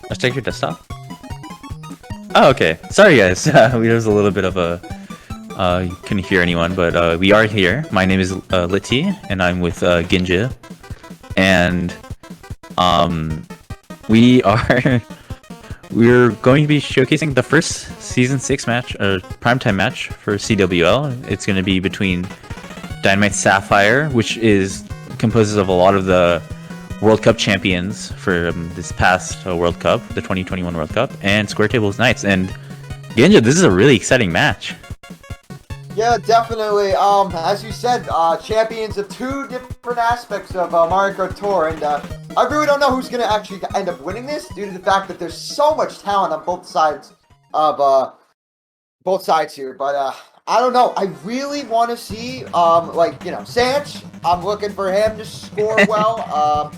Let's check your desktop. Oh, okay. Sorry, guys. There's a little bit of a couldn't hear anyone, but we are here. My name is Littea, and I'm with Ginja, and we are we're going to be showcasing the first season 6 match, or primetime match for CWL. It's going to be between Dynamite Sapphire, which composes of a lot of the World Cup champions for this past World Cup, the 2021 World Cup, and Square Tables Knights. And Ginja, this is a really exciting match. Yeah, definitely. As you said, champions of two different aspects of Mario Kart Tour, and I really don't know who's going to actually end up winning this due to the fact that there's so much talent on both sides of here. But I don't know. I really want to see Sanch. I'm looking for him to score well.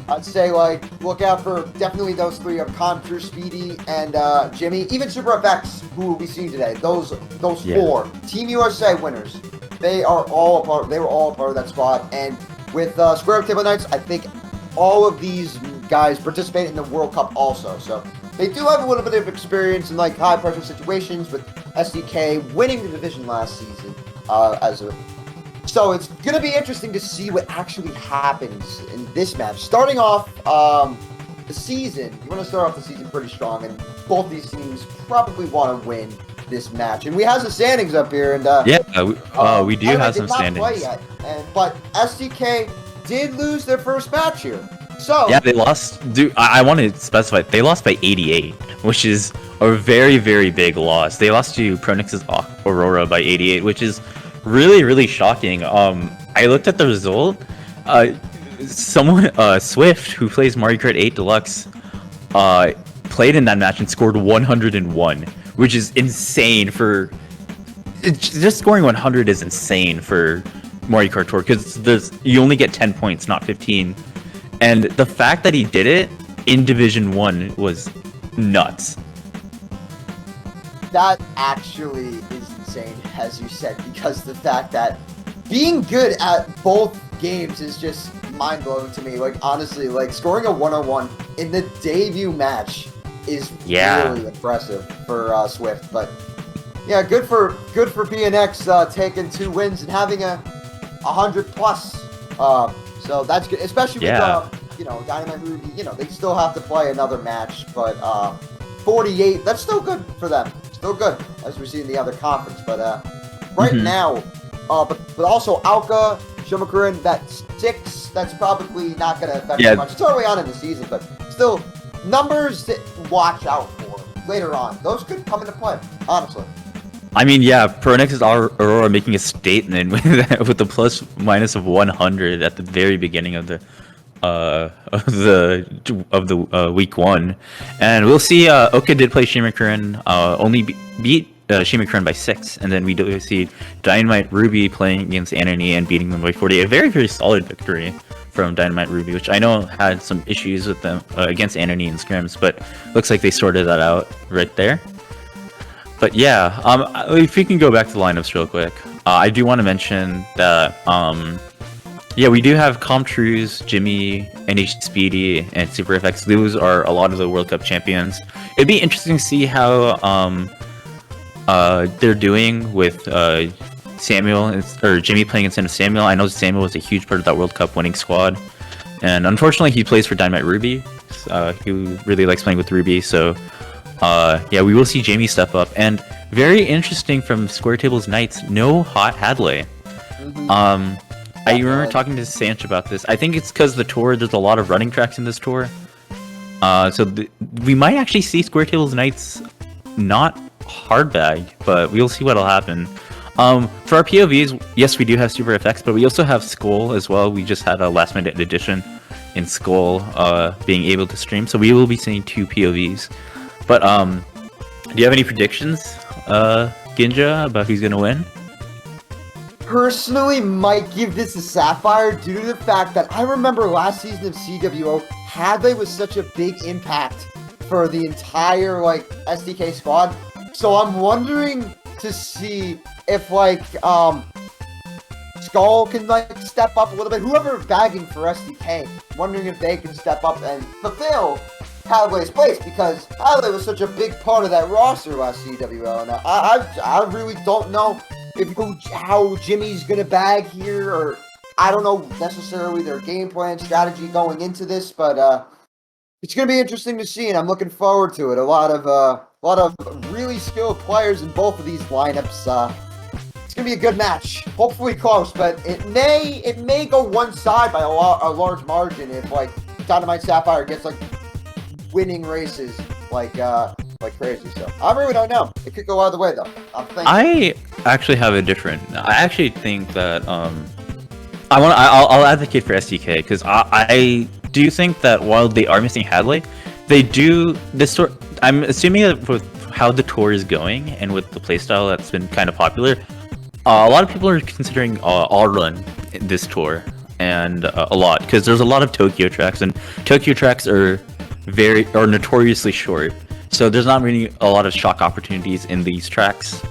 I'd say look out for definitely those three of Contour, Speedy, and Jimmy. Even SuperFX, who will be seen today. Those four Team USA winners. They are all a part. They were all a part of that squad. And with Square Table Knights, I think all of these guys participate in the World Cup also. So they do have a little bit of experience in high pressure situations with SDK winning the division last season So it's going to be interesting to see what actually happens in this match. Starting off the season, you want to start off the season pretty strong, and both these teams probably want to win this match. And we have the standings up here, and we do have some standings. Play yet, but SDK did lose their first match here. So yeah, they lost. I want to specify they lost by 88, which is a very, very big loss. They lost to Pronix's Aurora by 88, which is really, really shocking. I looked at the result. Swift, who plays Mario Kart 8 Deluxe, played in that match and scored 101, which is insane just scoring 100 is insane for Mario Kart Tour, because you only get 10 points, not 15. And the fact that he did it in Division 1 was nuts. That actually is insane, as you said, because the fact that being good at both games is just mind-blowing to me. Honestly, scoring a 101 in the debut match is really impressive for Swift. But yeah, good for PNX taking 2 wins and having a 100 plus. So that's good, especially with Dynamite Ruby. They still have to play another match, but 48, that's still good for them. Still good, as we see in the other conference. But right now, but also Alka, Shumakurin, that 6, that's probably not going to affect too much. It's early on in the season, but still, numbers to watch out for later on. Those could come into play, honestly. I mean, yeah, Pronix's Aurora making a statement with the plus minus of 100 at the very beginning of the week 1, and we'll see. Oka did play Shimakurin, only beat Shimakurin by 6, and then we do see Dynamite Ruby playing against Anony and beating them by 40. A very, very solid victory from Dynamite Ruby, which I know had some issues with them against Anony and scrims, but looks like they sorted that out right there. But yeah, if we can go back to the lineups real quick, I do want to mention that we do have Comtrues, Jimmy, NH Speedy, and SuperFX. Those are a lot of the World Cup champions. It'd be interesting to see how they're doing with Samuel or Jimmy playing instead of Samuel. I know Samuel was a huge part of that World Cup winning squad, and unfortunately he plays for Dynamite Ruby. He really likes playing with Ruby, so we will see Jamie step up. And very interesting from Square Tables Knights, no hot Hadley. I remember talking to Sanch about this. I think it's because the tour, there's a lot of running tracks in this tour. We might actually see Square Tables Knights not hard bag, but we'll see what'll happen. For our POVs, yes, we do have SuperFX, but we also have Skull as well. We just had a last minute addition in Skull being able to stream, so we will be seeing 2 POVs. But do you have any predictions, Ginja, about who's gonna win? Personally, might give this to Sapphire due to the fact that I remember last season of CWO, Hadley was such a big impact for the entire SDK squad. So I'm wondering to see if Skull can like step up a little bit. Whoever bagging for SDK, wondering if they can step up and fulfill Hadley's place, because Hadley was such a big part of that roster last CWL, and I really don't know how Jimmy's gonna bag here, or I don't know necessarily their game plan strategy going into this, but it's gonna be interesting to see, and I'm looking forward to it. A lot of really skilled players in both of these lineups. It's gonna be a good match. Hopefully close, but it may go one side by a large margin if like Dynamite Sapphire gets like winning races like crazy. So I really don't know. It could go either way though. I actually have a different. I actually think that I'll advocate for SDK because I do think that while they are missing Hadley, they do this tour. I'm assuming that with how the tour is going and with the playstyle that's been kind of popular, a lot of people are considering all run this tour, and a lot because there's a lot of Tokyo tracks, and Tokyo tracks are notoriously short, so there's not really a lot of shock opportunities in these tracks,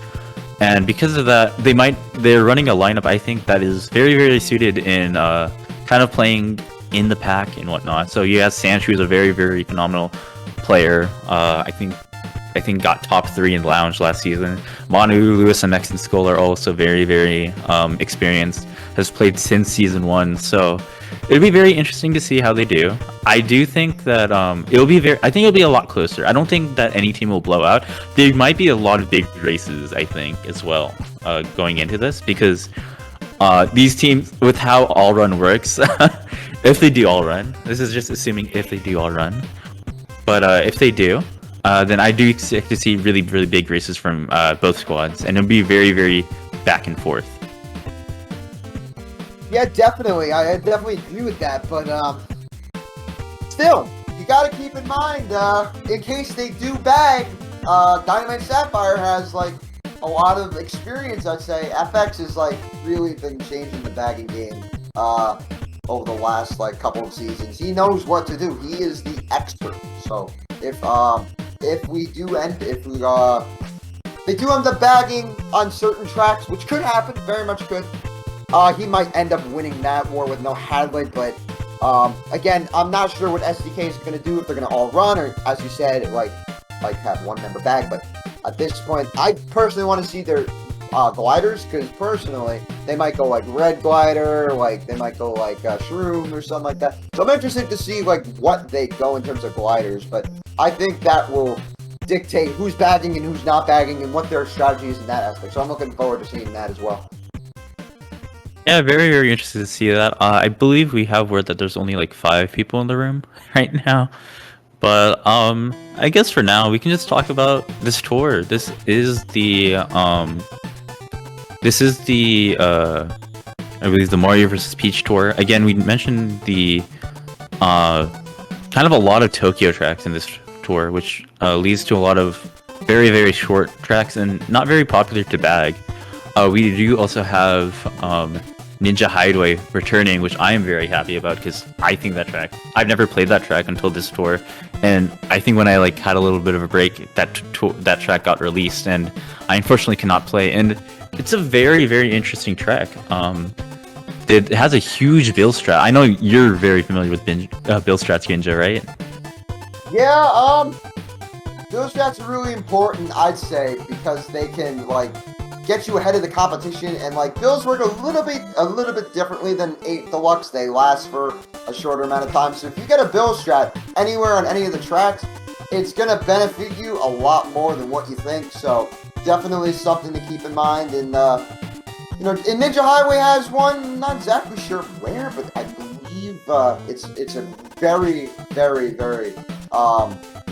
and because of that, they're running a lineup I think that is very, very suited in kind of playing in the pack and whatnot. So you have Sanch, who's a very, very phenomenal player. I think got top 3 in Lounge last season. Manu, Lewis, and Mexican Skull are also very, very experienced. Has played since season 1, so it'll be very interesting to see how they do. I do think that I think it'll be a lot closer. I don't think that any team will blow out. There might be a lot of big races, I think, as well, going into this, because these teams, with how all run works, if they do all run, this is just assuming if they do all run, but if they do, then I do expect to see really, really big races from both squads, and it'll be very, very back and forth. Yeah, definitely. I definitely agree with that, but still, you gotta keep in mind, in case they do bag, Dynamite Sapphire has like a lot of experience. I'd say FX has like really been changing the bagging game over the last like couple of seasons. He knows what to do. He is the expert. So if they do end up bagging on certain tracks, which could happen, very much could. He might end up winning that war with no Hadley, but again, I'm not sure what SDK is going to do, if they're going to all run, or as you said, like have one member bag. But at this point, I personally want to see their gliders, because personally, they might go like red glider, like they might go like shroom or something like that. So I'm interested to see like what they go in terms of gliders, but I think that will dictate who's bagging and who's not bagging and what their strategy is in that aspect. So I'm looking forward to seeing that as well. Yeah, very, very interested to see that. I believe we have word that there's only like 5 people in the room right now. But I guess for now we can just talk about this tour. This is the I believe the Mario vs. Peach tour. Again, we mentioned the kind of a lot of Tokyo tracks in this tour, which leads to a lot of very, very short tracks and not very popular to bag. We do also have Ninja Hideaway returning, which I am very happy about, because I think that track, I've never played that track until this tour, and I think when I like had a little bit of a break, that track got released, and I unfortunately cannot play. And it's a very, very interesting track. It has a huge build strat. I know you're very familiar with build strats, Ginja, right? Yeah, build strats are really important, I'd say, because they can like get you ahead of the competition, and like builds work a little bit differently than 8 Deluxe. They last for a shorter amount of time. So if you get a build strat anywhere on any of the tracks, it's gonna benefit you a lot more than what you think. So definitely something to keep in mind. And you know, and Ninja Highway has one. Not exactly sure where, but I believe it's a very, very, very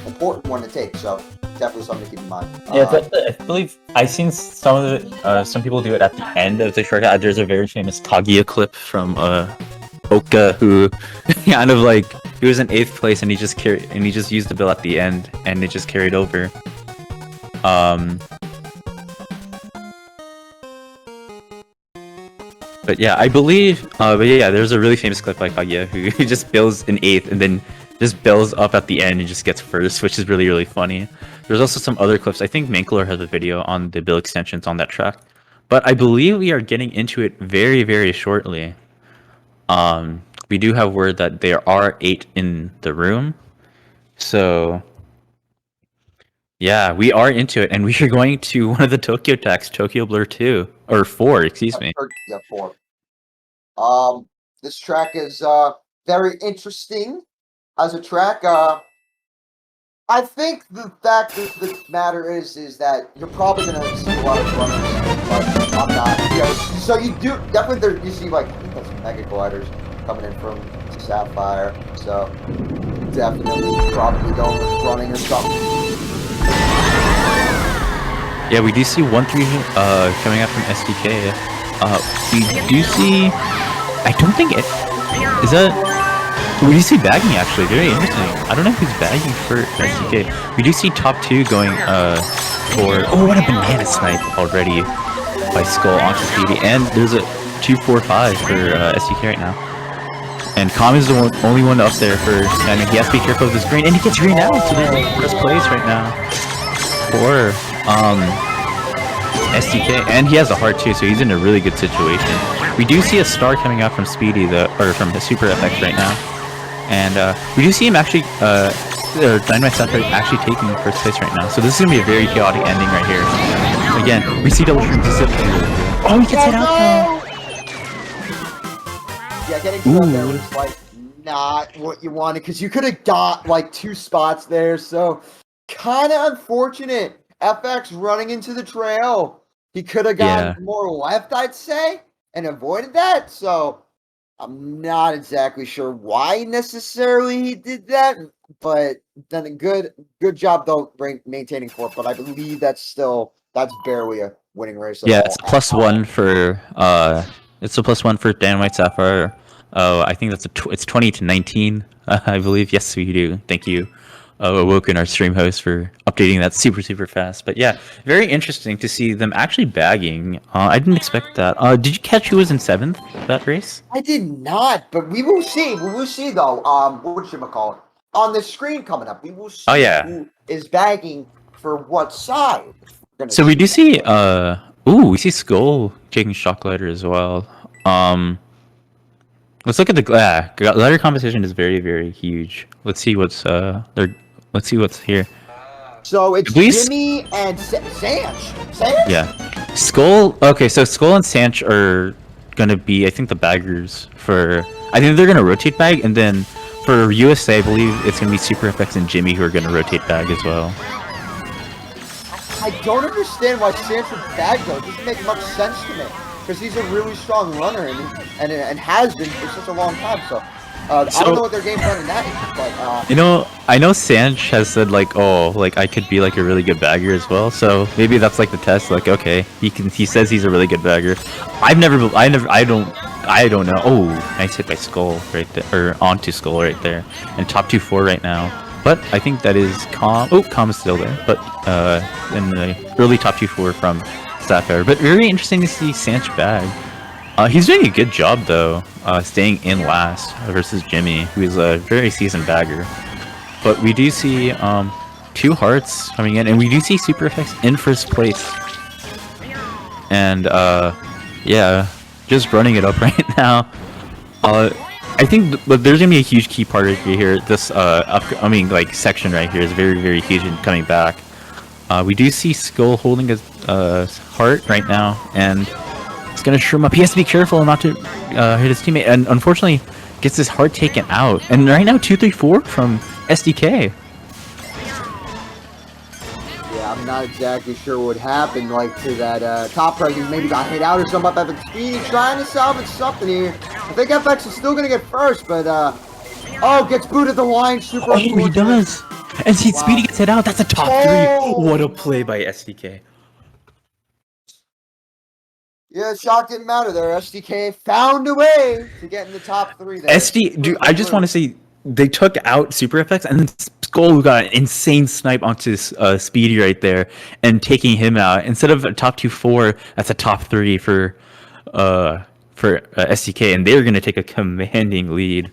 important one to take. So definitely something to keep in mind. Yeah, I believe I've seen some of it. Some people do it at the end of the shortcut. There's a very famous Kaguya clip from Oka, who kind of like, he was in 8th place and he just used the bill at the end and it just carried over. But yeah, I believe. But yeah, there's a really famous clip by Kaguya who just bills in 8th and then just bills up at the end and just gets first, which is really, really funny. There's also some other clips. I think Mankler has a video on the bill extensions on that track. but I believe we are getting into it very, very shortly. We do have word that there are 8 in the room, so yeah, we are into it, and we are going to one of the Tokyo tracks, Tokyo Blur 2 or 4, excuse me. Yeah, 4. This track is very interesting as a track. I think the fact of the matter is that you're probably gonna see a lot of runners, but I'm not. Yeah, so you do definitely there. You see like I think that's Mega Gliders coming in from Sapphire. So definitely probably going running or something. Yeah, we do see 1-3 coming out from SDK. We do see. I don't think it is that. We do see bagging actually, very interesting. I don't know if he's bagging for SDK. We do see top 2 going for what a banana snipe already by Skull onto Speedy, and there's a 2-4-5 for SDK right now. And Calm is the only one up there for Dynamite. He has to be careful of this green, and he gets green out, so there's like first place right now for SDK, and he has a heart too, so he's in a really good situation. We do see a star coming out from Speedy, or from the SuperFX right now. And we do see him actually, Dynamite Sapphire actually taking first place right now. So this is going to be a very chaotic ending right here. Again, we see double shrimp disappear. Oh, he gets hit out though! Yeah, getting hit out there was like not what you wanted, because you could have got like 2 spots there, so kind of unfortunate. FX running into the trail. He could have gotten more left, I'd say, and avoided that, so I'm not exactly sure why necessarily he did that, but then a good job though maintaining 4th. But I believe that's barely a winning race. Yeah, it's a +1 for it's a +1 for Dynamite Sapphire. I think that's it's 20-19, I believe. Yes, we do. Thank you, Awoken, our stream host, for updating that super fast. But yeah, very interesting to see them actually bagging. I didn't expect that. Did you catch who was in 7th that race? I did not, but we will see. We will see though. Whatchamacallit? On the screen coming up, we will see who is bagging for what side. So we do see we see Skull taking Shock Glider as well. Let's look at the glider competition is very, very huge. Let's see what's let's see what's here. So it's Jimmy and Sanch. Yeah. Skull. Okay, so Skull and Sanch are gonna be, I think, the baggers for. I think they're gonna rotate bag, and then for USA, I believe it's gonna be SuperFX and Jimmy who are gonna rotate bag as well. I don't understand why Sanch would bag though. It doesn't make much sense to me, because he's a really strong runner and has been for such a long time. So I don't know what their game plan in that is, but I know Sanch has said like, I could be like a really good bagger as well. So maybe that's like the test. Like, okay, he says he's a really good bagger. I don't know. Oh, nice hit by Skull right there, or onto Skull right there, and top 2-4 right now. But I think that is Calm. Oh, Calm is still there, but in the early top 2-4 from Sapphire. But very interesting to see Sanch bag. He's doing a good job though, staying in last versus Jimmy, who is a very seasoned bagger. But we do see 2 hearts coming in, and we do see SuperFX in first place. And yeah, just running it up right now. I think there's gonna be a huge key part right here. This upcoming like section right here is very, very huge in coming back. We do see Skull holding his heart right now, and it's gonna shroom up. He has to be careful not to hit his teammate, and unfortunately gets his heart taken out. And right now 2-3-4 from SDK. Yeah, I'm not exactly sure what happened, like to that top president. Maybe got hit out or something up at Speedy, trying to salvage something here. I think FX is still gonna get first, but gets booted the line. Super. Oh, he does. And see, Speedy gets hit out. That's a top 3. What a play by SDK. Yeah, shock didn't matter there. SDK found a way to get in the top 3 there. Dude, I just want to say they took out SuperFX, and then Skull got an insane snipe onto Speedy right there, and taking him out. Instead of a top 2-4, that's a top 3 for SDK, and they're going to take a commanding lead.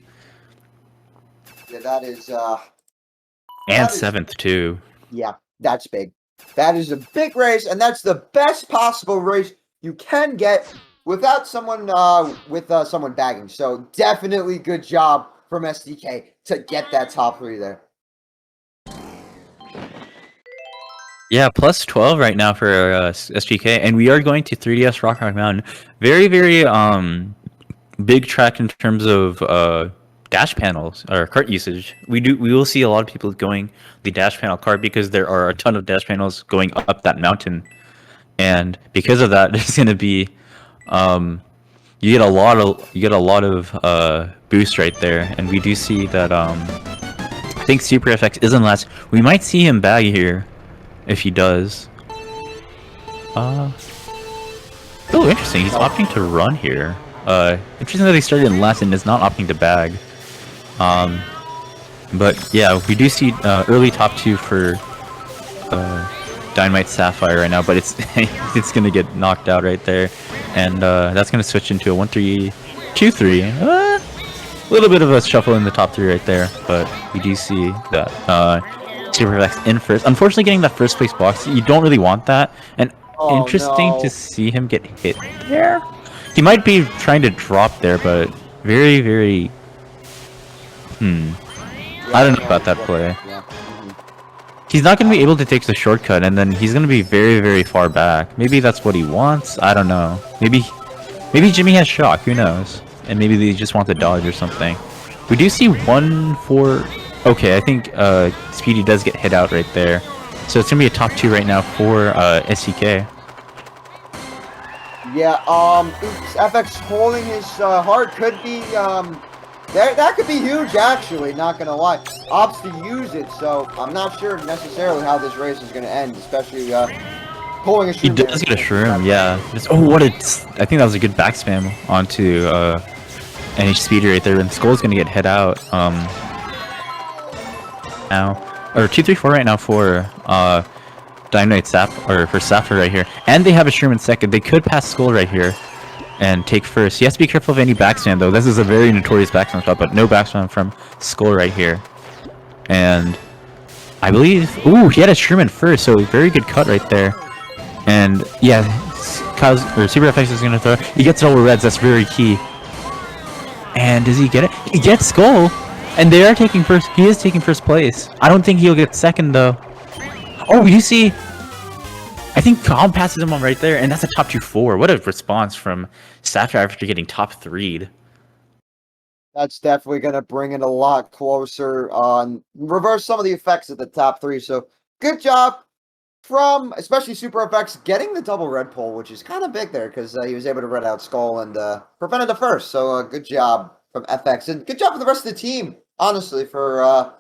Yeah, that is... and 7th, too. Yeah, that's big. That is a big race, and that's the best possible race you can get without someone someone bagging. So definitely good job from SDK to get that top 3 there. Yeah, plus 12 right now for SGK, and we are going to 3DS Rock Mountain. Very, very big track in terms of dash panels or cart usage. We will see a lot of people going the dash panel cart because there are a ton of dash panels going up that mountain, and because of that, there's going to be you get a lot of boost right there, and we do see that I think SuperFX isn't last. We might see him bag here. If he does. Oh, interesting. He's opting to run here. Interesting that he started in last and is not opting to bag. But yeah, we do see early top 2 for Dynamite Sapphire right now, but it's it's gonna get knocked out right there, and that's gonna switch into a 1-3, 2-3. A little bit of a shuffle in the top 3 right there, but we do see that SuperFX in first. Unfortunately, getting that first place box, you don't really want that. And interesting to see him get hit there. He might be trying to drop there, but very, very. I don't know about that play. He's not going to be able to take the shortcut, and then he's going to be very, very far back. Maybe that's what he wants. I don't know. Maybe Jimmy has shock. Who knows? And maybe they just want the dodge or something. We do see 1-4. Okay, I think Speedy does get hit out right there. So it's going to be a top 2 right now for SCK. Yeah, FX holding his heart could be, that could be huge, actually, not going to lie. Opts to use it, so I'm not sure necessarily how this race is going to end, especially pulling a shroom. He does get a shroom, yeah. Oh, I think that was a good back spam onto NH Speedy right there, and Skull's going to get hit out. Now, or 2-3-4 right now for Dynamite or for Sapphire right here, and they have a shroom in second. They could pass Skull right here and take first. He has to be careful of any backspam though. This is a very notorious backspam spot, but no backspam from Skull right here. And I believe, ooh, he had a shroom in first, so very good cut right there. And yeah, SuperFX is gonna throw. He gets double reds. That's very key. And does he get it? He gets Skull. And they are taking first. He is taking first place. I don't think he'll get second though. Oh, you see? I think Calm passes him on right there, and that's a top 2-4. What a response from Sapphire after getting top 3'd. That's definitely going to bring it a lot closer. Reverse some of the effects at the top 3. So good job from especially SuperFX getting the double red pull, which is kind of big there because he was able to red out Skull and prevented the first. So good job from FX, and good job for the rest of the team. Honestly, for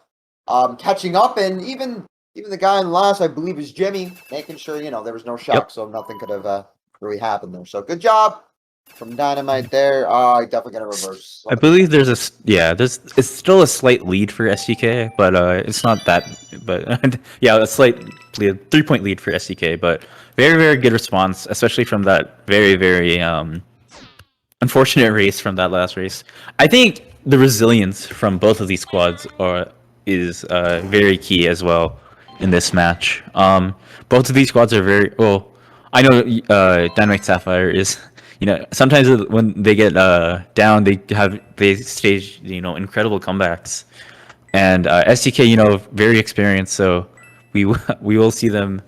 catching up, and even the guy in last, I believe, is Jimmy, making sure there was no shock, so nothing could have really happened there. So good job from Dynamite there. Definitely gonna reverse. I believe it's still a slight lead for SDK, but it's not that. But yeah, a slight lead, 3-point lead for SDK, but very, very good response, especially from that very, very unfortunate race from that last race. I think the resilience from both of these squads is very key as well in this match. Both of these squads are very well. I know Dynamite Sapphire is, sometimes when they get down, they stage incredible comebacks, and STK very experienced, so we will see them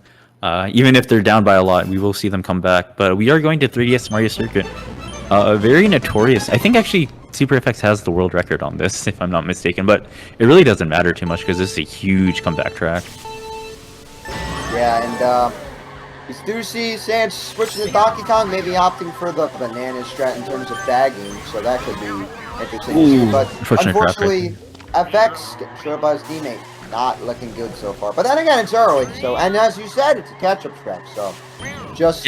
even if they're down by a lot, we will see them come back. But we are going to 3DS Mario Circuit. Very notorious. I think actually SuperFX has the world record on this, if I'm not mistaken, but it really doesn't matter too much because this is a huge comeback track. Yeah, and we do see Sans switching to Donkey Kong, maybe opting for the banana strat in terms of bagging, so that could be interesting to see. But unfortunately, FX getting short by his teammate. Not looking good so far. But then again, it's early, so, and as you said, it's a catch-up track, so just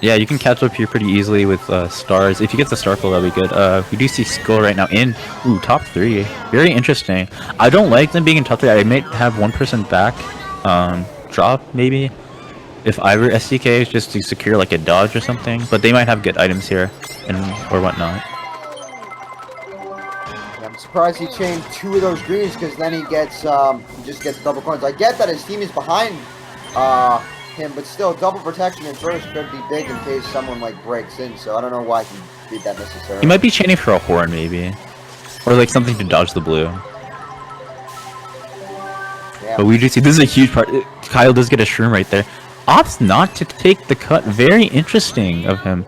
yeah, you can catch up here pretty easily with stars. If you get the star pull, that'll be good. We do see Skull right now in top 3. Very interesting. I don't like them being in top 3. I might have one person back drop maybe if I were SDK, just to secure like a dodge or something. But they might have good items here and or whatnot. I'm surprised he chained 2 of those greens because then he just gets double coins. I get that his team is behind him, but still, double protection in first could be big in case someone like breaks in. So I don't know why he did that necessarily. He might be chaining for a horn, maybe, or like something to dodge the blue. Yeah. But we do see this is a huge part. Kyle does get a shroom right there. Opts not to take the cut. Very interesting of him.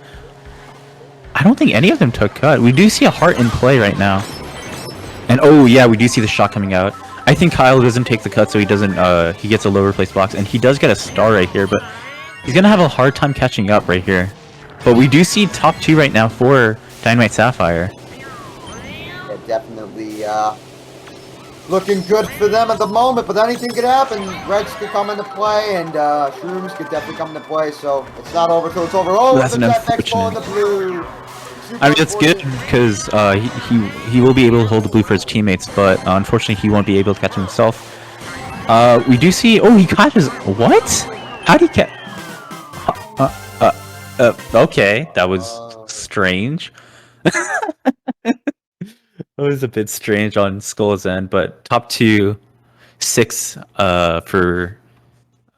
I don't think any of them took cut. We do see a heart in play right now. And oh yeah, we do see the shot coming out. I think Kyle doesn't take the cut, so he doesn't. He gets a lower place box, and he does get a star right here, but he's gonna have a hard time catching up right here. But we do see top 2 right now for Dynamite Sapphire. Yeah, definitely looking good for them at the moment, but anything could happen. Reds could come into play, and shrooms could definitely come into play, so it's not over till it's over. Oh, that's the an jetpack ball in the blue. I mean, it's good because he will be able to hold the blue for his teammates, but unfortunately he won't be able to catch himself. We do see. Oh, he catches. What? How did he catch? Okay, that was strange. It was a bit strange on Skull's end, but top 2, 6 for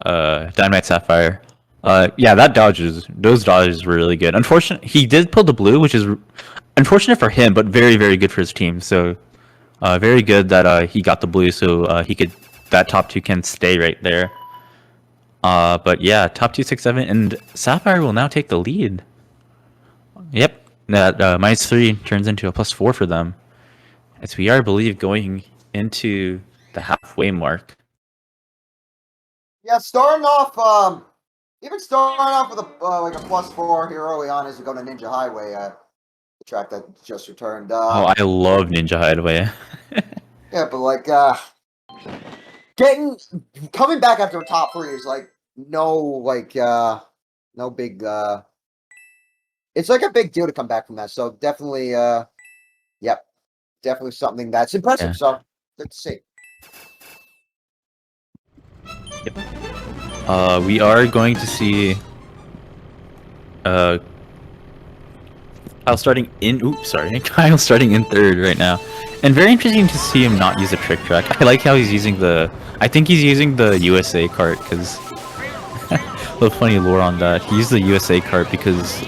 Dynamite Sapphire. Yeah, those dodges were really good. Unfortunately, he did pull the blue, which is unfortunate for him, but very, very good for his team. So, very good that he got the blue, so that top 2 can stay right there. But yeah, top 2, 6, 7, and Sapphire will now take the lead. Yep, that -3 turns into a +4 for them, as we are, I believe, going into the halfway mark. Yeah, starting off, even starting off with a like a +4 here early on as we go to Ninja Highway, the track that just returned. Oh, I love Ninja Hideaway. Yeah, but like coming back after a top 3 is like no big it's like a big deal to come back from that. So definitely yep, definitely something that's impressive. Yeah. So good to see. Yep. We are going to see Kyle starting in. Oops, sorry, Kyle starting in 3rd right now, and very interesting to see him not use a trick track. I like how he's using the. I think he's using the USA cart because a little funny lore on that. He used the USA cart because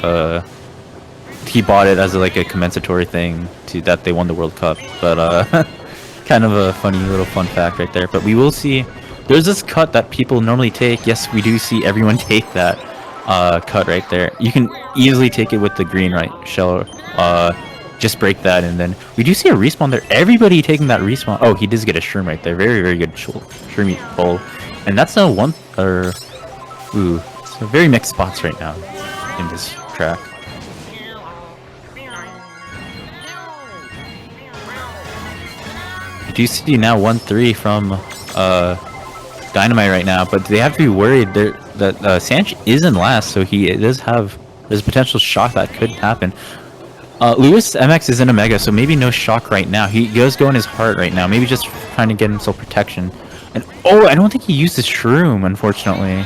he bought it as like a compensatory thing to that they won the World Cup. But kind of a funny little fun fact right there. But we will see. There's this cut that people normally take. Yes, we do see everyone take that cut right there. You can easily take it with the green right shell. Just break that, and then we do see a respawn there. Everybody taking that respawn. Oh, he does get a shroom right there. Very, very good shroom pull. And that's a one or ooh, so very mixed spots right now in this track. You do see now 1-3 from Dynamite right now, but they have to be worried that Sanch is in last, so there's a potential shock that could happen. Lewis MX is in a mega, so maybe no shock right now. He does go in his heart right now, maybe just trying to get himself protection. And oh, I don't think he used his shroom, unfortunately.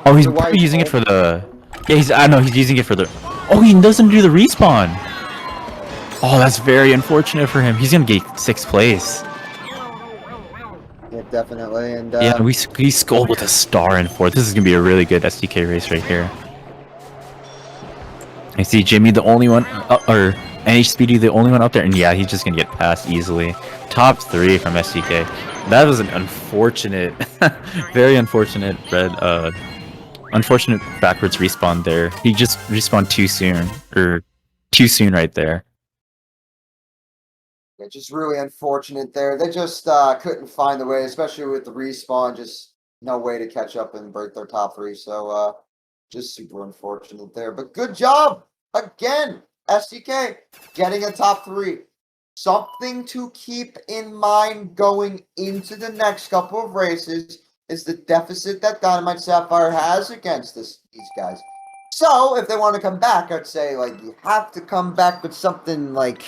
Oh, he's probably using it for the. Yeah, I know he's using it for the. Oh, he doesn't do the respawn. Oh, that's very unfortunate for him. He's gonna get 6th place. Yeah, definitely. And yeah, we skulled with a star in 4th. This is gonna be a really good SDK race right here. I see Jimmy, the only one, or NH Speedy, the only one up there, and yeah, he's just gonna get passed easily. Top 3 from SDK. That was an unfortunate, very unfortunate unfortunate backwards respawn there. He just respawned too soon right there. Yeah, just really unfortunate there. They just couldn't find the way, especially with the respawn. Just no way to catch up and break their top 3. So just super unfortunate there. But good job again, SDK, getting a top 3. Something to keep in mind going into the next couple of races is the deficit that Dynamite Sapphire has against these guys. So if they want to come back, I'd say like you have to come back with something like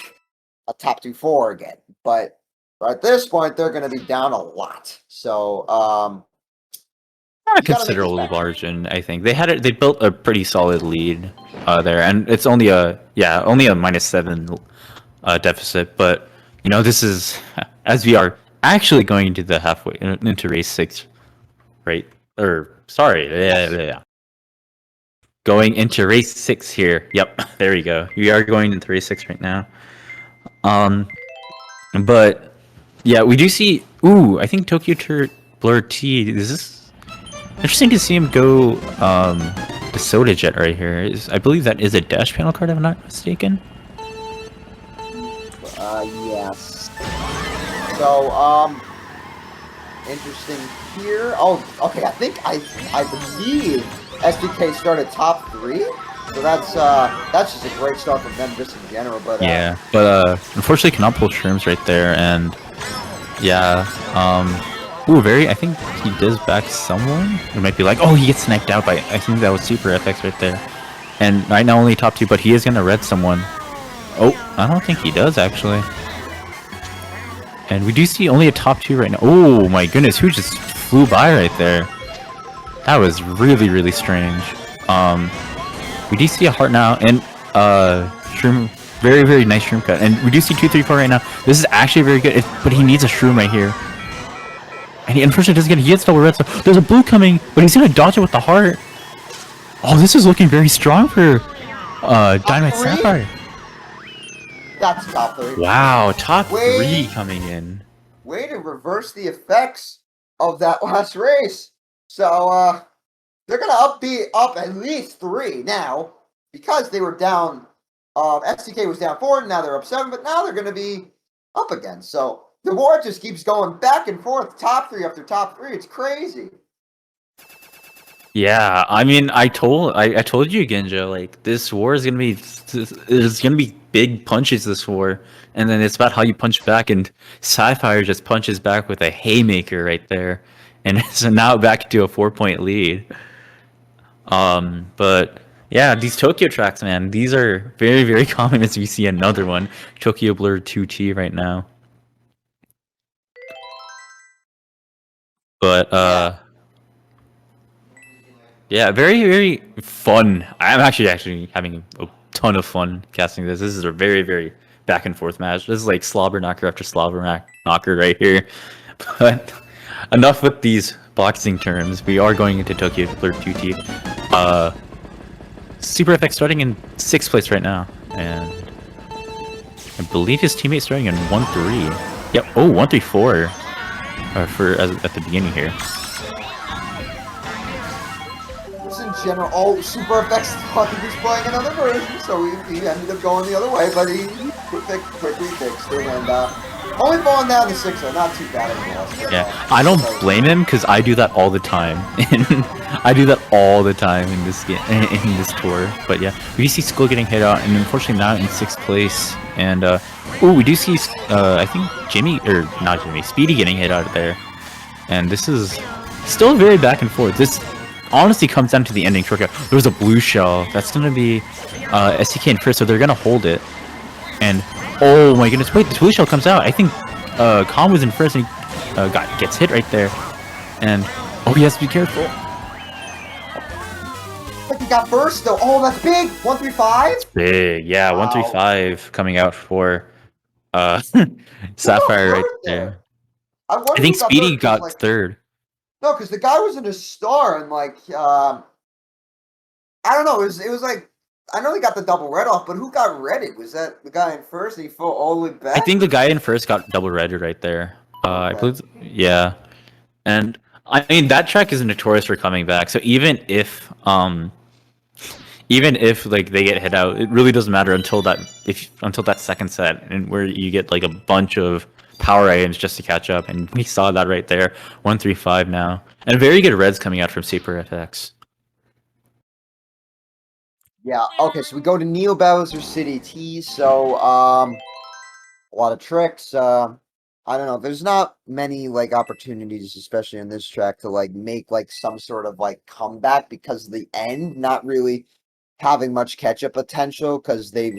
a top 2-4 again. But at this point, they're going to be down a lot. So a considerable margin, I think. They built a pretty solid lead there, and it's only a -7 deficit. But you know, this is as we are actually going into the halfway into race 6, right? Or sorry. Yeah. Going into race 6 here. Yep, there we go. We are going into race 6 right now. But yeah, we do see. Ooh, I think Tokyo Blur T. Is this interesting to see him go the Soda Jet right here? I believe that is a dash panel card, if I'm not mistaken. Yes. So, interesting here. Oh, okay. I think I believe SDK started top 3. So that's just a great start from them just in general. But yeah, but unfortunately cannot pull shrooms right there, and yeah, ooh, I think he does back someone. It might be like, oh, he gets sniped out by, I think that was SuperFX right there, and right now only top 2, but he is gonna red someone. Oh, I don't think he does actually. And we do see only a top 2 right now. Oh my goodness, who just flew by right there? That was really strange. We do see a heart now, and shroom, very nice shroom cut. And we do see 2, 3, 4 right now. This is actually very good, but he needs a shroom right here. And he unfortunately doesn't get it. He gets double red, so there's a blue coming, but he's gonna dodge it with the heart. Oh, this is looking very strong for Dynamite Sapphire. That's top 3. Wow, top 3 coming in. Way to reverse the effects of that last race. So, they're gonna be up at least 3 now because they were down. SDK was down 4, now they're up 7, but now they're gonna be up again. So the war just keeps going back and forth, top 3 after top 3. It's crazy. Yeah, I mean, I told you, Ginja, like this war is gonna be, there's gonna be big punches this war, and then it's about how you punch back. And Sapphire just punches back with a haymaker right there, and so now back to a 4-point lead. But yeah, these Tokyo tracks, man, these are very common as we see another one, Tokyo Blur 2T right now. But yeah, very fun. I'm actually having a ton of fun casting this. This is a very back and forth match. This is like slobber knocker after slobber knocker right here. But enough with these boxing terms. We are going into Tokyo Blur 2T. SuperFX starting in 6th place right now, and I believe his teammate starting in 1-3. Yep. Oh, 1-3-4 at the beginning here. In general, SuperFX thought he was playing another version, so he ended up going the other way, but he quickly fixed it, and only falling down to 6-0, not too bad anymore. Yeah, I don't blame him because I do that all the time. I do that all the time in this game, in this tour. But yeah, we do see Skull getting hit out, and unfortunately not in 6th place. And we do see I think Speedy getting hit out there, and this is still very back and forth. This honestly comes down to the ending shortcut. There's a blue shell that's gonna be SDK in first, so they're gonna hold it. And oh my goodness, wait, the blue shell comes out. I think Calm was in first, and he gets hit right there. And oh, he has to be careful. I think he got first though. Oh, that's big. 1-3-5. Big, yeah. Wow. 1-3-5 coming out for Sapphire right there. I think Speedy got like, third. No, because the guy was in a star, and like I don't know. It was like, I know he got the double red off, but who got redded? Was that the guy in first, and he fell all the way back? I think the guy in first got double redded right there. Okay. I believe, yeah. And I mean, that track is notorious for coming back. So even if like they get hit out, it really doesn't matter until that second set, and where you get like a bunch of power items just to catch up. And we saw that right there. 1-3-5 now, and very good reds coming out from SuperFX. Yeah, okay, so we go to Neo Bowser City T, so a lot of tricks. I don't know, there's not many like opportunities, especially in this track, to like make like some sort of like comeback, because of the end not really having much catch-up potential, because they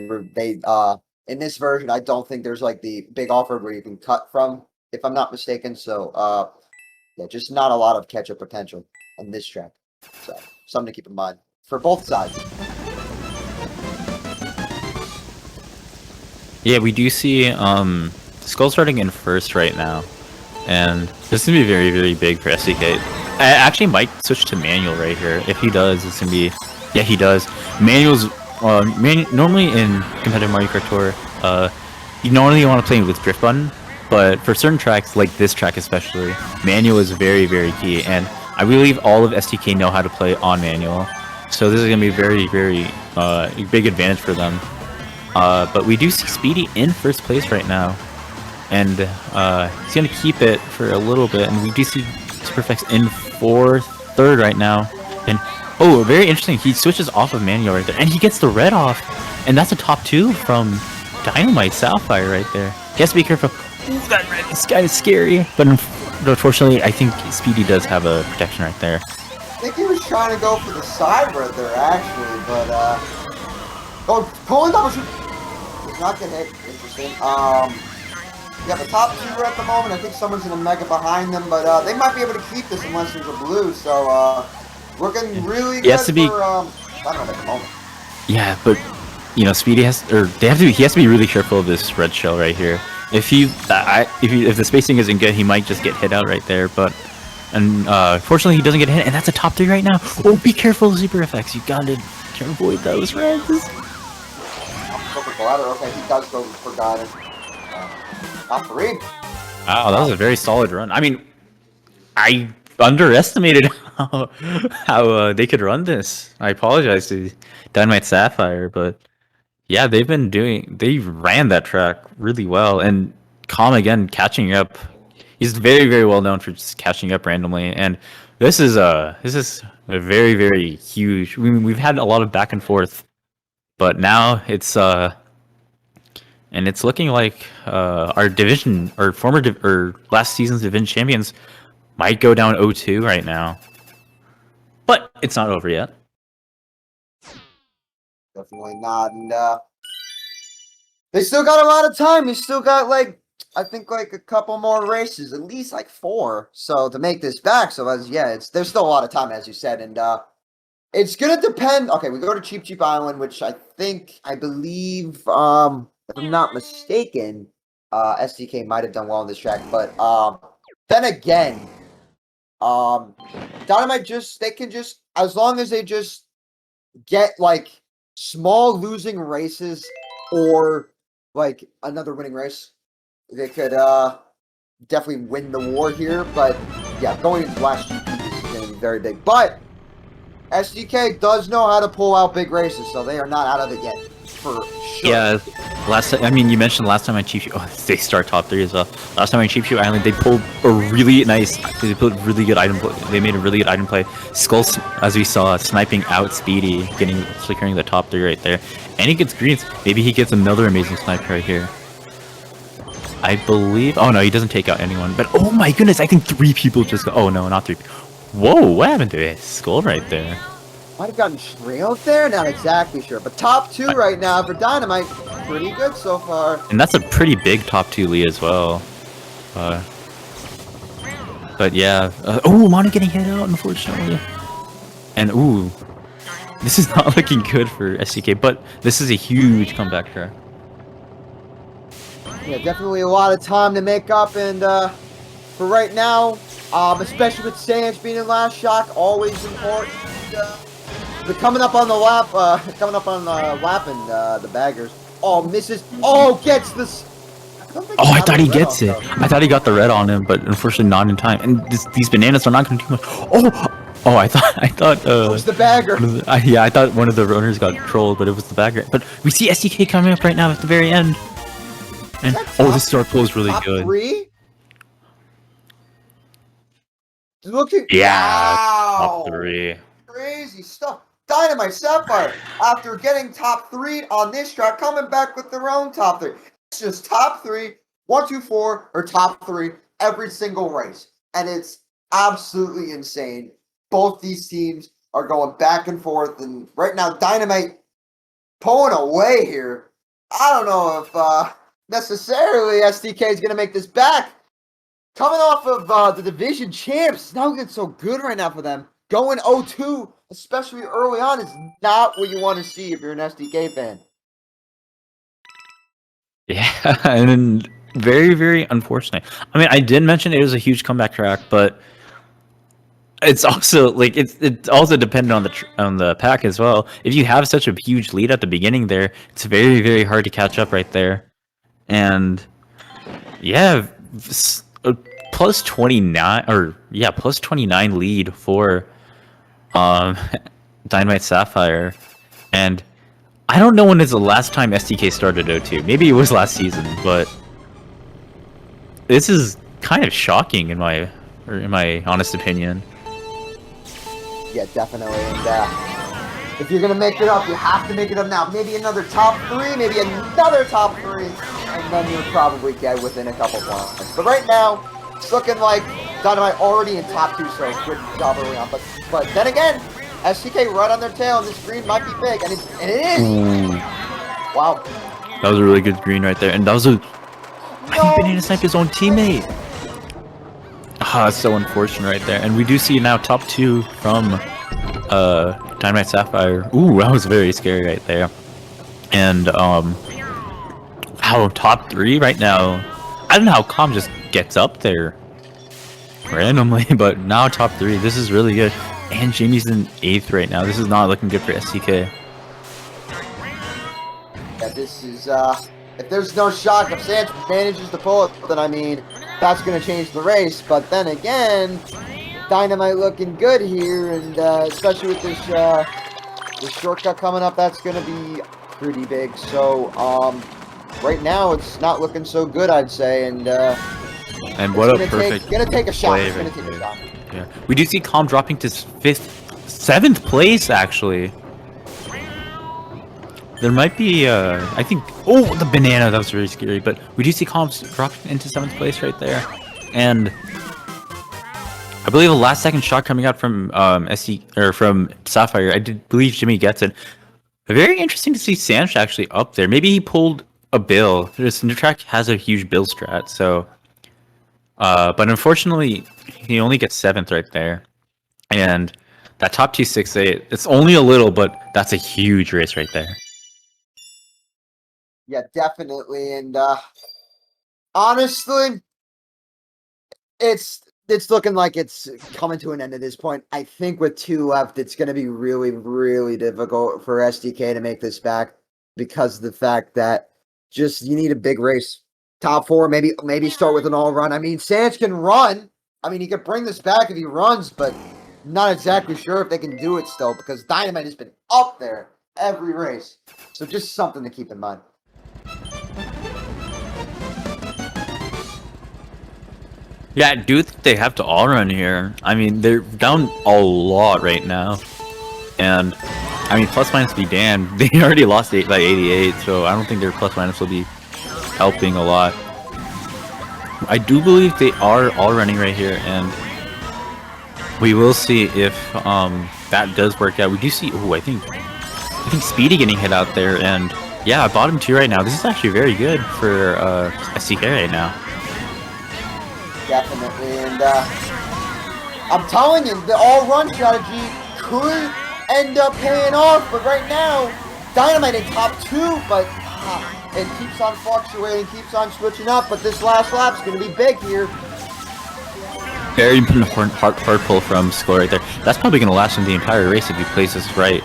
in this version I don't think there's like the big offer where you can cut from, if I'm not mistaken. So yeah, just not a lot of catch-up potential on this track. So something to keep in mind for both sides. Yeah, we do see Skull starting in first right now, and this is gonna be very big for SDK. I actually might switch to manual right here. If he does, it's gonna be. Yeah, he does. Manual's normally in competitive Mario Kart Tour, you normally want to play with drift button, but for certain tracks like this track especially, manual is very very key, and I believe all of STK know how to play on manual, so this is gonna be very very big advantage for them. But we do see Speedy in first place right now, and he's gonna keep it for a little bit, and we do see SuperFX in third right now, and oh, very interesting. He switches off of manual right there, and he gets the red off, and that's a top 2 from Dynamite Sapphire right there. He has to be careful. Ooh, that red is kind of scary, but unfortunately, I think Speedy does have a protection right there. I think he was trying to go for the side right there, actually, but pulling double shoot. He's not gonna hit. Interesting. Yeah, the top 2 are at the moment. I think someone's in a mega behind them, but they might be able to keep this unless there's a blue. So looking really good for Dynamite at the moment. Yeah, but you know, Speedy has, or they have to. He has to be really careful of this red shell right here. If the spacing isn't good, he might just get hit out right there. But fortunately, he doesn't get hit, and that's a top 3 right now. Oh, be careful, SuperFX. You gotta avoid those reds. Go for glider. Okay, he does go for glider. Top 3. Wow, that was a very solid run. I mean, I underestimated how they could run this. I apologize to Dynamite Sapphire, but yeah, they ran that track really well, and Calm again catching up. He's very very well known for just catching up randomly, and this is a very very huge. We've had a lot of back and forth, but now it's and it's looking like our division or last season's division champions might go down 0-2 right now, but it's not over yet. Definitely not, and they still got a lot of time. They still got I think a couple more races, at least 4, so to make this back. So there's still a lot of time, as you said, and it's gonna depend. Okay, we go to Cheap Island, which I believe, if I'm not mistaken, SDK might have done well on this track, but then again, Dynamite they can just, as long as they just get small losing races or another winning race, they could definitely win the war here. But yeah, going into last GP is going to be very big. But SDK does know how to pull out big races, so they are not out of it yet, for sure. Yeah, you mentioned last time on Cheap Shoot, they start top 3 as well. Last time on Cheap Shoot Island, they pulled a really nice, really good item play. They made a really good item play. Skulls, as we saw, sniping out Speedy, securing the top 3 right there. And he gets greens. Maybe he gets another amazing snipe right here. I believe, oh no, he doesn't take out anyone, but oh my goodness, I think 3 people just got, oh no, not 3. Whoa, what happened to his skull right there? Might have gotten trailed there, not exactly sure, but top 2 right now for Dynamite, pretty good so far. And that's a pretty big top 2 lead as well. But yeah, oh, Monty getting hit out, unfortunately. And ooh, this is not looking good for SDK, but this is a huge comeback track. Yeah, definitely a lot of time to make up, and for right now, especially with Sanch being in last shock, always important. They're coming up on the lap, and the baggers. Oh, misses. Oh, gets this. I thought he gets it. I thought he got the red on him, but unfortunately not in time. And these bananas are not going to do much. Oh, I thought. It was the bagger. Yeah, I thought one of the runners got trolled, but it was the bagger. But we see SDK coming up right now at the very end. And this start pull is really good. 3? Looking. Yeah, wow. top 3. Crazy stuff. Dynamite Sapphire, after getting top 3 on this track, coming back with their own top 3. It's just top 3, 1, 2, 4, or top 3 every single race. And it's absolutely insane. Both these teams are going back and forth. And right now, Dynamite pulling away here. I don't know if necessarily SDK is going to make this back. Coming off of the division champs, it's not looking so good right now for them. Going 0-2, especially early on, is not what you want to see if you're an SDK fan. Yeah, and very, very unfortunate. I mean, I did mention it was a huge comeback track, but it's also like it's also dependent on the pack as well. If you have such a huge lead at the beginning there, it's very hard to catch up right there. And yeah, plus 29 or yeah, plus 29 lead for um Dynamite Sapphire. And I don't know when is the last time STK started O2. Maybe it was last season, but this is kind of shocking in my honest opinion. Yeah, definitely. And if you're gonna make it up, you have to make it up now. Maybe another top 3, maybe another top 3, and then you'll probably get within a couple points. But right now, it's looking like Dynamite already in top 2, so good job early on. But then again, STK right on their tail, and this green might be big, and it is. Ooh. Wow. That was a really good green right there, and that was a. I think Banana sniped his own teammate. Ah, that's so unfortunate right there. And we do see now top 2 from Dynamite Sapphire. Ooh, that was very scary right there. And wow, top 3 right now. I don't know how Calm just gets up there randomly, but now top 3. This is really good. And Jamie's in 8th right now. This is not looking good for STK. Yeah, this is if there's no shock, if Sanch manages to pull it, then I mean, that's going to change the race. But then again, Dynamite looking good here, and especially with this shortcut coming up, that's going to be pretty big. So, right now, it's not looking so good, I'd say. And what a perfect gonna take a shot. It's play gonna take a shot. Yeah, we do see Calm dropping to 7th place actually. There might be, I think, oh, the banana, that was really scary, but we do see Calm dropping into 7th place right there. And I believe a last second shot coming out from from Sapphire. I did believe Jimmy gets it. Very interesting to see Sanch actually up there. Maybe he pulled a bill. This Track has a huge bill strat, so but unfortunately he only gets 7th right there. And that top 268, it's only a little, but that's a huge race right there. Yeah, definitely. And honestly, it's looking like it's coming to an end at this point. I think with 2 left, it's going to be really difficult for SDK to make this back because of the fact that just you need a big race. Top 4, maybe start with an all run. I mean, Sanch can run. I mean, he could bring this back if he runs, but not exactly sure if they can do it still because Dynamite has been up there every race. So just something to keep in mind. Yeah, I do think they have to all run here. I mean, they're down a lot right now. And, I mean, plus minus be damned. They already lost by 88, so I don't think their plus minus will be helping a lot. I do believe they are all running right here, and we will see if that does work out. We do see, I think Speedy getting hit out there, and yeah, bottom 2 right now. This is actually very good for SCK right now. Definitely, and I'm telling you, the all-run strategy could end up paying off, but right now, Dynamite in top 2, but it keeps on fluctuating, keeps on switching up, but this last lap's going to be big here. Very important hard pull from Skull right there. That's probably going to last him the entire race if he plays this right.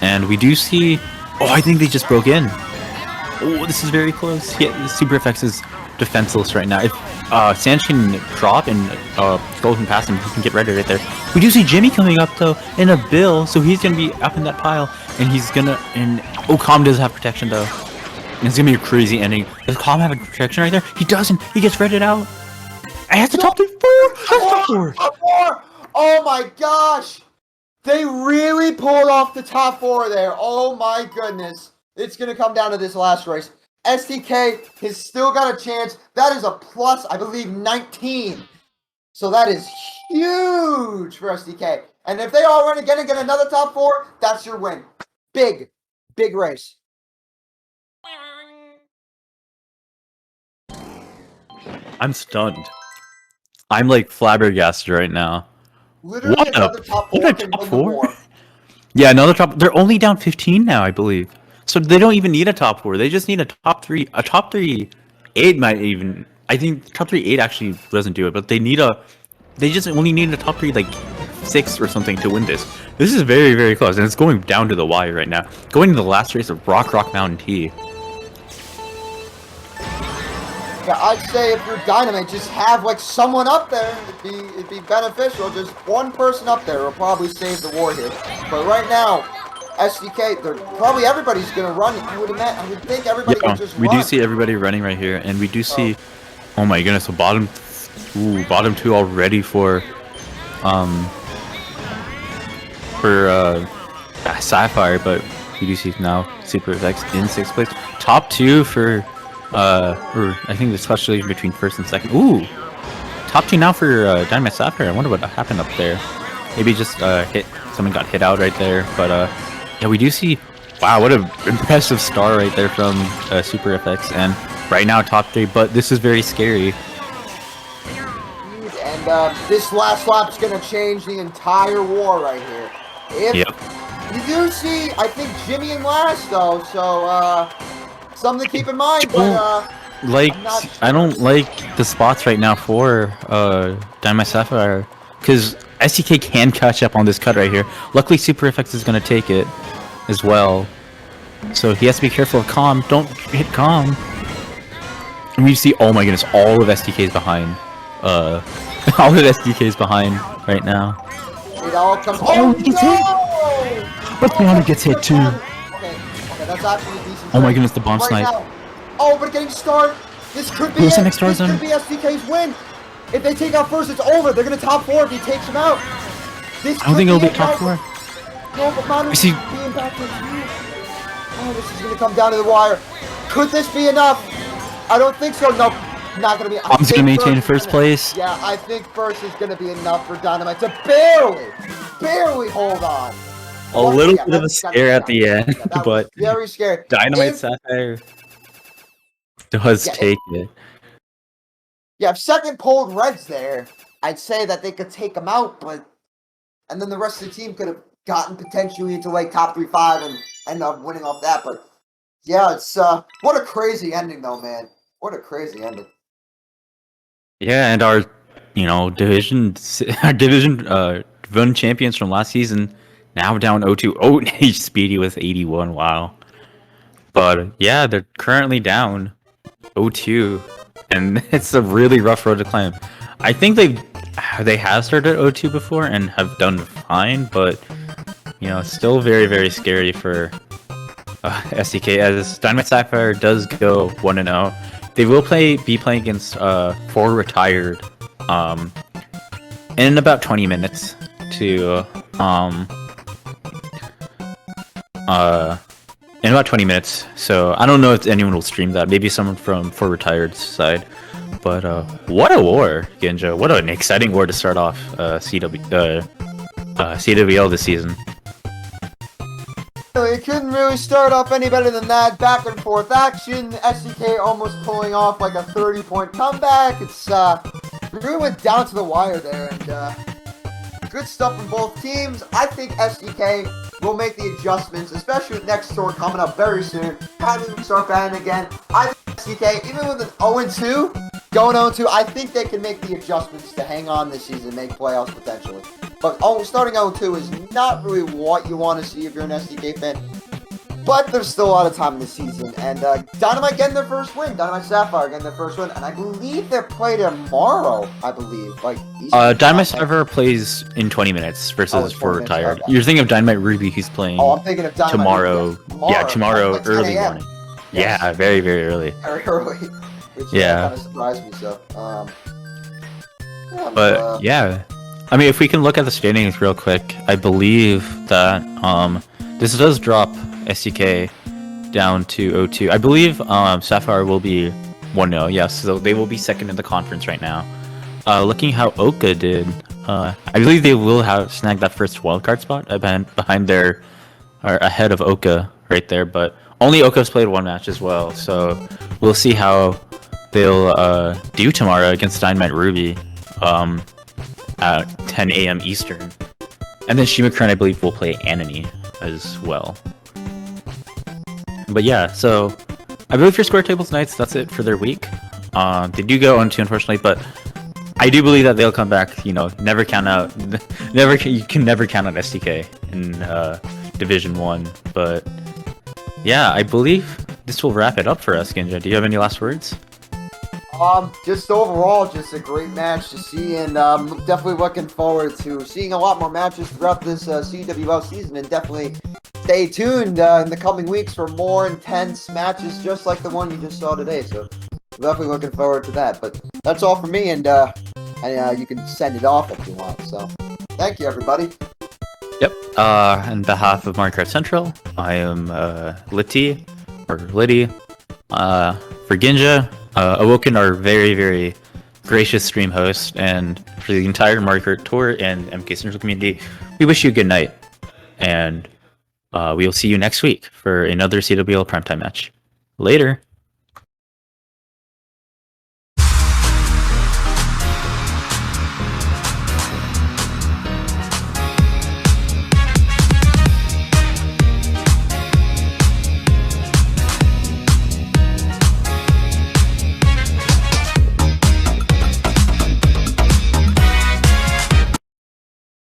And we do see... Oh, I think they just broke in. Oh, this is very close. Yeah, SuperFX is defenseless right now. If Sanch can drop and Skull can pass him, he can get ready right there. We do see Jimmy coming up, though, in a bill, so he's going to be up in that pile. And he's going to... Oh, Calm does have protection, though. And it's going to be a crazy ending. Does Calm have a protection right there? He doesn't. He gets redded out. And that's the top 4. Top 4. Oh, my gosh. They really pulled off the top 4 there. Oh my goodness. It's going to come down to this last race. SDK has still got a chance. That is a plus, I believe, 19. So that is huge for SDK. And if they all run again and get another top 4, that's your win. Big race. I'm stunned. I'm like flabbergasted right now. Literally What another a top 4 what a can top win the 4? war. Yeah, another top. They're only down 15 now, I believe. So they don't even need a top 4. They just need a top 3. A top 3, 8 might even. I think top 3, 8 actually doesn't do it, but they need a. They just only need a top 3 like 6 or something to win this. This is very, very close, and it's going down to the wire right now. Going to the last race of Rock Mountain T. Yeah, I'd say if you're Dynamite, just have like someone up there. It'd be beneficial. Just one person up there will probably save the war here. But right now, SDK, probably everybody's gonna run. I would think everybody would just we run. do see everybody running right here, and we do see. Oh my goodness! So bottom 2 already for Sapphire, but we do see now SuperFX in 6th place. Top 2 for or I think especially between 1st and 2nd. Ooh, top 2 now for Dynamite Sapphire. I wonder what happened up there. Maybe just someone got hit out right there, but yeah, we do see. Wow, what an impressive star right there from SuperFX, and right now top 3. But this is very scary. And this last lap is going to change the entire war right here. If you do see, I think Jimmy in last though, so something to keep in mind. But I don't like the spots right now for Dynamite Sapphire, because SDK can catch up on this cut right here. Luckily, SuperFX is going to take it as well, so he has to be careful of Calm. Don't hit Calm. And we see, oh my goodness, all of SDK's behind. All of SDK's behind right now. It all comes. He gets hit. But Brianna gets hit too. Okay, that's actually a decent. Oh my goodness, the bomb snipe. Now. Oh, but getting started. This could be Who's the next star this zone? could be SDK's win. If they take out first, it's over. They're gonna top 4 if he takes them out. This I don't think it'll be top 4. No, but Manu's see. being back to you. Oh, this is gonna come down to the wire. Could this be enough? I don't think so. Nope. Not gonna be. I'm gonna maintain first place. Yeah, I think first is gonna be enough for Dynamite to barely hold on. A little bit of a scare at the end, but very scary. Dynamite Sapphire does take it. Yeah, if second pulled Red's there, I'd say that they could take him out, and then the rest of the team could have gotten potentially into like top 3-5 and end up winning off that. But yeah, it's what a crazy ending though, man. What a crazy ending. Yeah, and our division champions from last season now down 0-2. Oh, Speedy with 81. Wow. But yeah, they're currently down 0-2, and it's a really rough road to climb. I think they have started 0-2 before and have done fine, but it's still very, very scary for SDK, as Dynamite Sapphire does go 1-0. They will be playing against 4 retired in about 20 minutes to in about 20 minutes. So I don't know if anyone will stream that. Maybe someone from 4 retired's side. But what a war, Ginja! What an exciting war to start off CWL this season. It couldn't really start off any better than that. Back and forth action. SDK almost pulling off like a 30-point comeback. It's really went down to the wire there, and good stuff from both teams. I think SDK will make the adjustments, especially with next tour coming up very soon. Having start batting again. I think SDK, even with an 0-2, going 0-2, I think they can make the adjustments to hang on this season, make playoffs potentially. But starting 0-2 is not really what you want to see if you're an SDK fan. But there's still a lot of time in the season. And Dynamite getting their first win. Dynamite Sapphire getting their first win. And I believe they play tomorrow, Dynamite Sapphire plays in 20 minutes versus 4 retired. Okay. You're thinking of Dynamite Ruby, who's playing I'm thinking of Dynamite tomorrow. Yeah, tomorrow like early morning. Yes. Yeah, very, very early. Very early. Which kind of surprised me, so. Yeah. I mean, if we can look at the standings real quick, I believe that this does drop SDK down to 0-2. I believe Sapphire will be 1-0, yes, so they will be second in the conference right now. Looking how Oka did, I believe they will have snagged that first wildcard spot behind their, or ahead of Oka right there, but only Oka's played 1 match as well, so we'll see how they'll do tomorrow against Dynamite Ruby. At 10 a.m. Eastern. And then Shimakron, I believe, will play Anani as well. But yeah, so I believe for Square Tables Nights, that's it for their week. They do go 0-2, unfortunately, but I do believe that they'll come back. You know, never count out. You can never count out STK in Division 1. But yeah, I believe this will wrap it up for us, Ginja. Do you have any last words? Just overall, just a great match to see, and definitely looking forward to seeing a lot more matches throughout this CWL season, and definitely stay tuned in the coming weeks for more intense matches just like the one you just saw today. So definitely looking forward to that. But that's all for me, and you can send it off if you want. So thank you, everybody. Yep. On behalf of Mario Kart Central, I am Littea, or Littea. For Ginja, Awoken, our very, very gracious stream host, and for the entire Mario Kart Tour and MK Central community, we wish you a good night. And we will see you next week for another CWL Primetime match. Later.